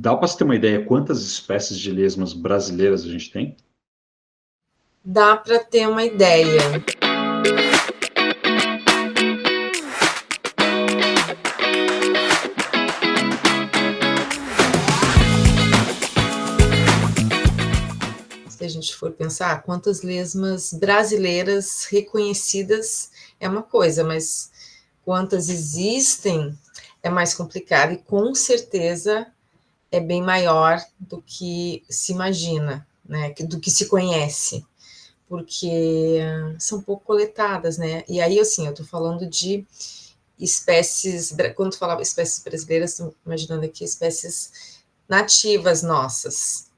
Dá para você ter uma ideia quantas espécies de lesmas brasileiras a gente tem? Dá para ter uma ideia. Se a gente for pensar, quantas lesmas brasileiras reconhecidas é uma coisa, mas quantas existem é mais complicado e com certeza é bem maior do que se imagina, né, do que se conhece, porque são pouco coletadas, né? E aí, assim, eu estou falando de espécies, quando tu falava espécies brasileiras, estou imaginando aqui espécies nativas nossas,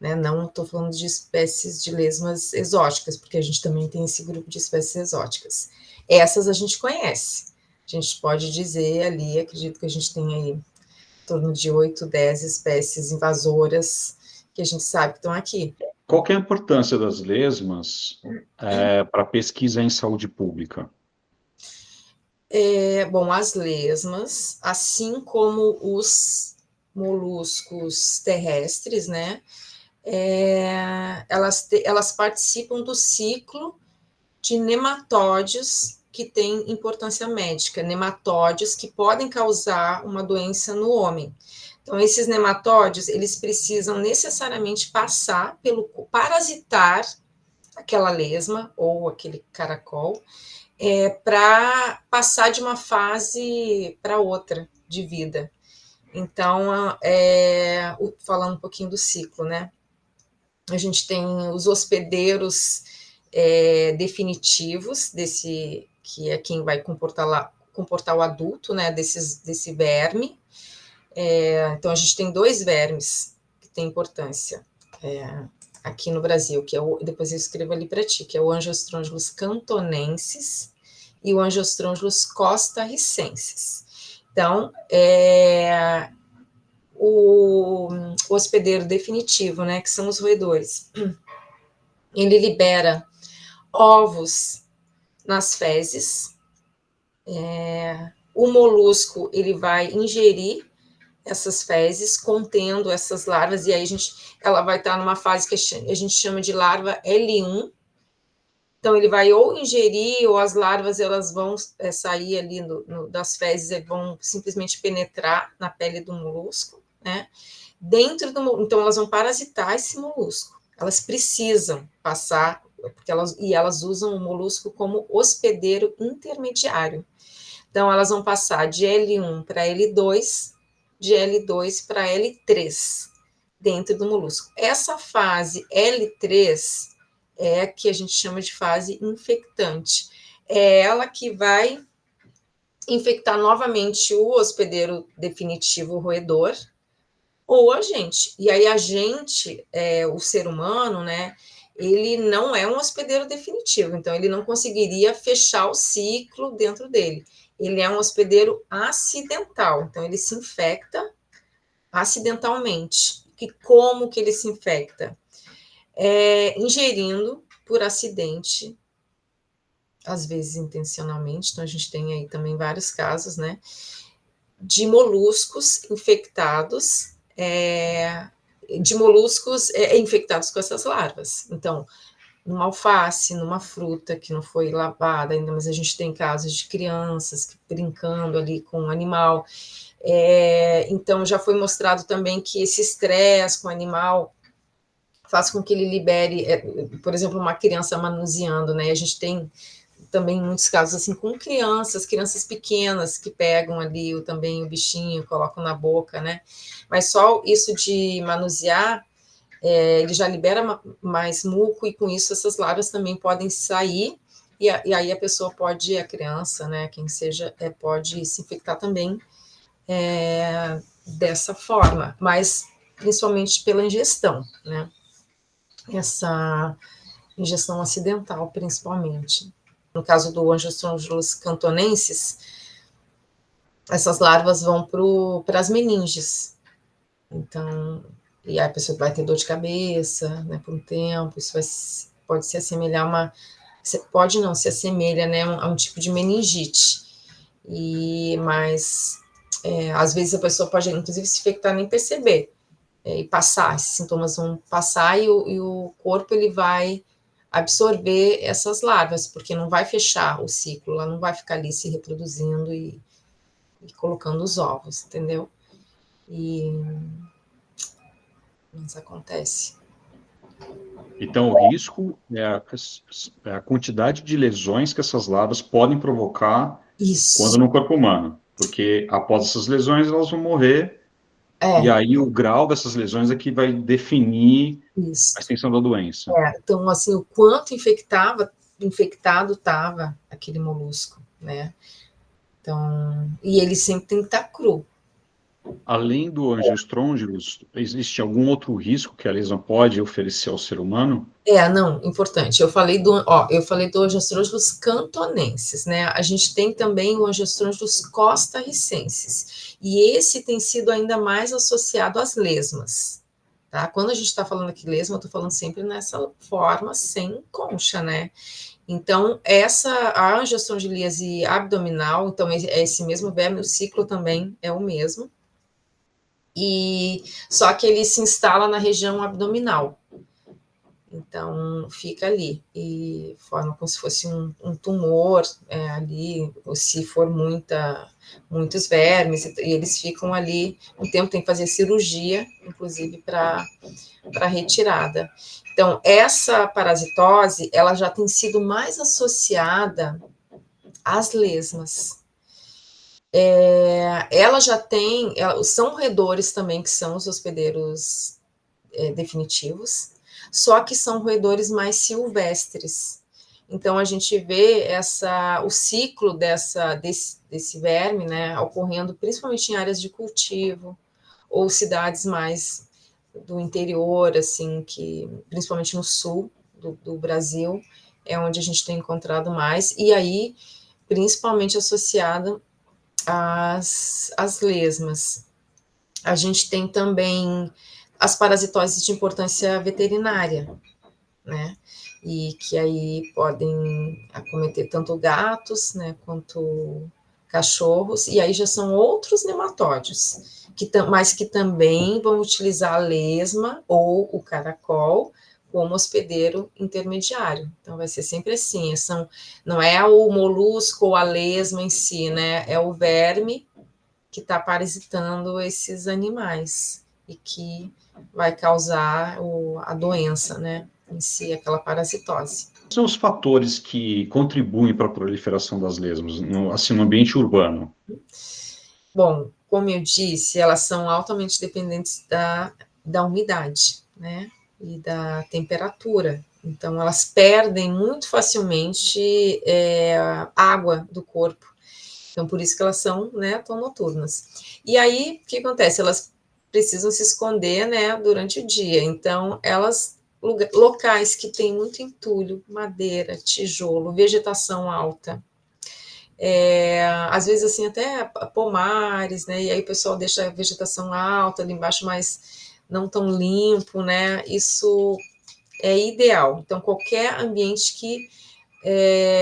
né? Não estou falando de espécies de lesmas exóticas, porque a gente também tem esse grupo de espécies exóticas. Essas a gente conhece. A gente pode dizer ali, acredito que a gente tem aí em torno de 8, 10 espécies invasoras que a gente sabe que estão aqui. Qual que é a importância das lesmas para pesquisa em saúde pública? Bom, as lesmas, assim como os moluscos terrestres, né? Elas participam do ciclo de nematóides que tem importância médica, nematóides que podem causar uma doença no homem. Então, esses nematóides, eles precisam necessariamente passar pelo parasitar aquela lesma ou aquele caracol, para passar de uma fase para outra de vida. Então, falando um pouquinho do ciclo, né? A gente tem os hospedeiros definitivos desse, que é quem vai comportar o adulto, né? Desse verme. Então, a gente tem dois vermes que têm importância aqui no Brasil, que é depois eu escrevo ali para ti, que é o Angiostrongylus cantonensis e o Angiostrongylus costarricensis. Então, o hospedeiro definitivo, né, que são os roedores, ele libera ovos nas fezes, o molusco ele vai ingerir essas fezes contendo essas larvas, e aí ela vai estar numa fase que a gente chama de larva L1. Então, ele vai ou ingerir, ou as larvas elas vão sair ali das fezes e vão simplesmente penetrar na pele do molusco, né? Então, elas vão parasitar esse molusco. Elas precisam passar, porque elas usam o molusco como hospedeiro intermediário. Então, elas vão passar de L1 para L2, de L2 para L3, dentro do molusco. Essa fase L3 é a que a gente chama de fase infectante. É ela que vai infectar novamente o hospedeiro definitivo, o roedor, ou a gente. E aí a gente, o ser humano, né, ele não é um hospedeiro definitivo, então ele não conseguiria fechar o ciclo dentro dele. Ele é um hospedeiro acidental, então ele se infecta acidentalmente. E como que ele se infecta? Ingerindo por acidente, às vezes intencionalmente, então a gente tem aí também vários casos, né, de moluscos infectados, infectados com essas larvas. Então, numa alface, numa fruta que não foi lavada ainda, mas a gente tem casos de crianças brincando ali com o animal. Então, já foi mostrado também que esse estresse com o animal faz com que ele libere, por exemplo, uma criança manuseando, né? A gente tem também muitos casos assim com crianças pequenas que pegam ali também o bichinho, colocam na boca, né? Mas só isso de manusear, ele já libera mais muco e com isso essas larvas também podem sair e aí a pessoa pode, a criança, né, quem seja, pode se infectar também dessa forma, mas principalmente pela ingestão, né? Essa ingestão acidental, principalmente. No caso do Angiostrongylus cantonensis, essas larvas vão para as meninges. Então, e aí a pessoa vai ter dor de cabeça, né, por um tempo, isso pode se assemelhar a uma... se assemelha, né, a um tipo de meningite. Mas Às vezes a pessoa pode, inclusive, se infectar e nem perceber, e passar, esses sintomas vão passar e o corpo ele vai absorver essas larvas, porque não vai fechar o ciclo, ela não vai ficar ali se reproduzindo e colocando os ovos, entendeu? Mas acontece. Então, o risco é a quantidade de lesões que essas larvas podem provocar quando Isso. no corpo humano, porque após essas lesões elas vão morrer, e aí o grau dessas lesões é que vai definir Isso. a extensão da doença. Então, assim, o quanto infectado estava aquele molusco, né? Então, e ele sempre tem que estar cru. Além do Angiostrongylos, existe algum outro risco que a lesão pode oferecer ao ser humano? Não, importante. Eu falei do Angiostrongylos cantonensis, né? A gente tem também o Angiostrongylos costarricensis. E esse tem sido ainda mais associado às lesmas, tá? Quando a gente está falando aqui lesma, eu estou falando sempre nessa forma sem concha, né? Então, a angiostrongialise abdominal, então é esse mesmo verme, o ciclo também é o mesmo. E só que ele se instala na região abdominal. Então, fica ali e forma como se fosse um tumor ali, ou se for muitos vermes, e eles ficam ali um tempo, tem que fazer cirurgia, inclusive, para retirada. Então, essa parasitose, ela já tem sido mais associada às lesmas. Ela já tem, são roedores também, que são os hospedeiros definitivos, só que são roedores mais silvestres. Então, a gente vê o ciclo desse verme, né, ocorrendo principalmente em áreas de cultivo, ou cidades mais do interior, assim, principalmente no sul do Brasil, é onde a gente tem encontrado mais, e aí, principalmente associado às lesmas. A gente tem também as parasitoses de importância veterinária, né? E que aí podem acometer tanto gatos, né, quanto cachorros, e aí já são outros nematóides, mas que também vão utilizar a lesma ou o caracol como hospedeiro intermediário. Então, vai ser sempre assim, não é o molusco ou a lesma em si, né? É o verme que está parasitando esses animais e que vai causar a doença, né? Em si, aquela parasitose. Quais são os fatores que contribuem para a proliferação das lesmas, no ambiente urbano? Bom, como eu disse, elas são altamente dependentes da umidade, né? E da temperatura. Então, elas perdem muito facilmente água do corpo. Então, por isso que elas são, né, tão noturnas. E aí, o que acontece? Elas precisam se esconder, né, durante o dia. Então, locais que tem muito entulho, madeira, tijolo, vegetação alta, às vezes assim até pomares, né? E aí o pessoal deixa a vegetação alta ali embaixo, mas não tão limpo, né? Isso é ideal. Então, qualquer ambiente que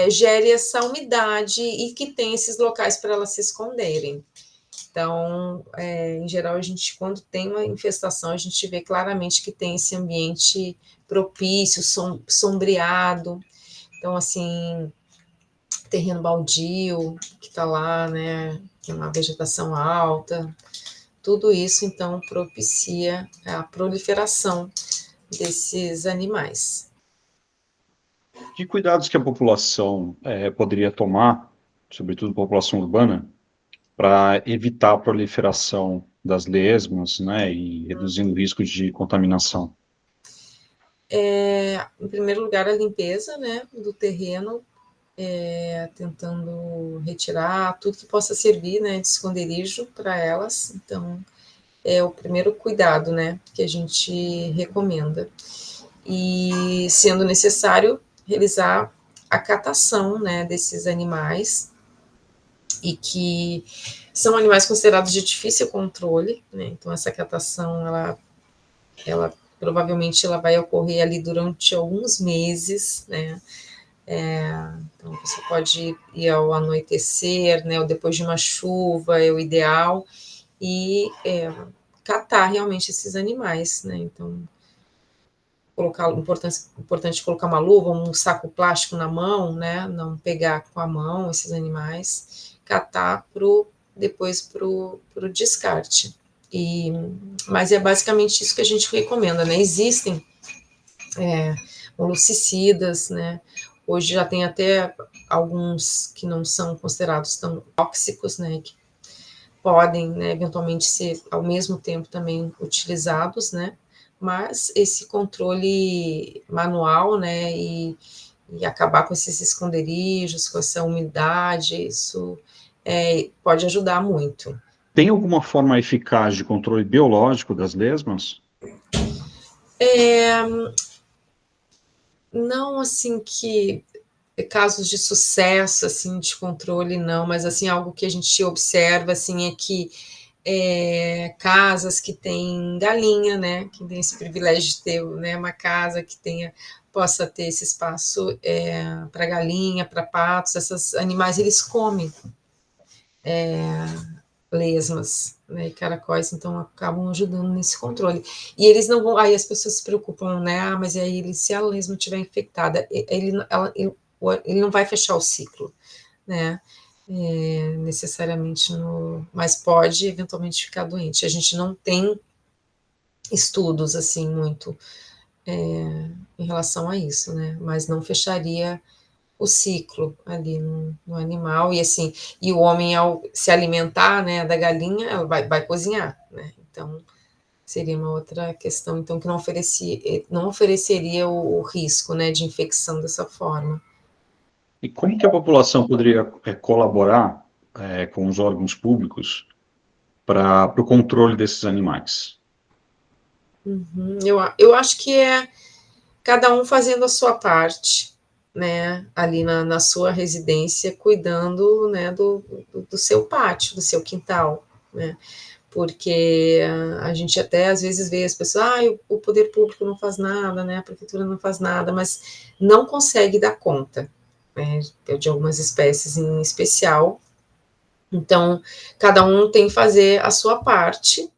gere essa umidade e que tem esses locais para elas se esconderem. Então, em geral, a gente, quando tem uma infestação, a gente vê claramente que tem esse ambiente propício, sombreado. Então, assim, terreno baldio, que está lá, né, tem uma vegetação alta, tudo isso, então, propicia a proliferação desses animais. Que cuidados que a população poderia tomar, sobretudo a população urbana, para evitar a proliferação das lesmas, né, e reduzindo o risco de contaminação? Em primeiro lugar, a limpeza, né, do terreno, tentando retirar tudo que possa servir, né, de esconderijo para elas. Então, é o primeiro cuidado, né, que a gente recomenda. E, sendo necessário, realizar a catação, né, desses animais, e que são animais considerados de difícil controle, né, então essa catação, ela provavelmente ela vai ocorrer ali durante alguns meses, né, Então, você pode ir ao anoitecer, né, ou depois de uma chuva, é o ideal, e catar realmente esses animais, né, então, importante colocar uma luva, um saco plástico na mão, né, não pegar com a mão esses animais, catar depois para o descarte. Mas é basicamente isso que a gente recomenda, né, existem moluscicidas, né, hoje já tem até alguns que não são considerados tão tóxicos, né, que podem, né, eventualmente ser ao mesmo tempo também utilizados, né, mas esse controle manual, né, e acabar com esses esconderijos, com essa umidade, isso pode ajudar muito. Tem alguma forma eficaz de controle biológico das lesmas? Não assim que casos de sucesso, assim, de controle, não, mas assim, algo que a gente observa, assim, é que casas que têm galinha, né, que tem esse privilégio de ter, né, uma casa que possa ter esse espaço para galinha, para patos, esses animais, eles comem lesmas, né, e caracóis, então acabam ajudando nesse controle. E eles não vão, aí as pessoas se preocupam, né, mas aí se a lesma estiver infectada, ele não vai fechar o ciclo, né, necessariamente, mas pode eventualmente ficar doente. A gente não tem estudos, assim, muito em relação a isso, né, mas não fecharia o ciclo ali no animal, e assim, e o homem ao se alimentar, né, da galinha, ela vai cozinhar, né, então seria uma outra questão, então, que não ofereceria o risco, né, de infecção dessa forma. E como que a população poderia colaborar com os órgãos públicos para o controle desses animais? Eu acho que cada um fazendo a sua parte, né, ali na sua residência, cuidando, né, do seu pátio, do seu quintal, né, porque a gente até às vezes vê as pessoas, o poder público não faz nada, né, a prefeitura não faz nada, mas não consegue dar conta, né, de algumas espécies em especial. Então, cada um tem que fazer a sua parte.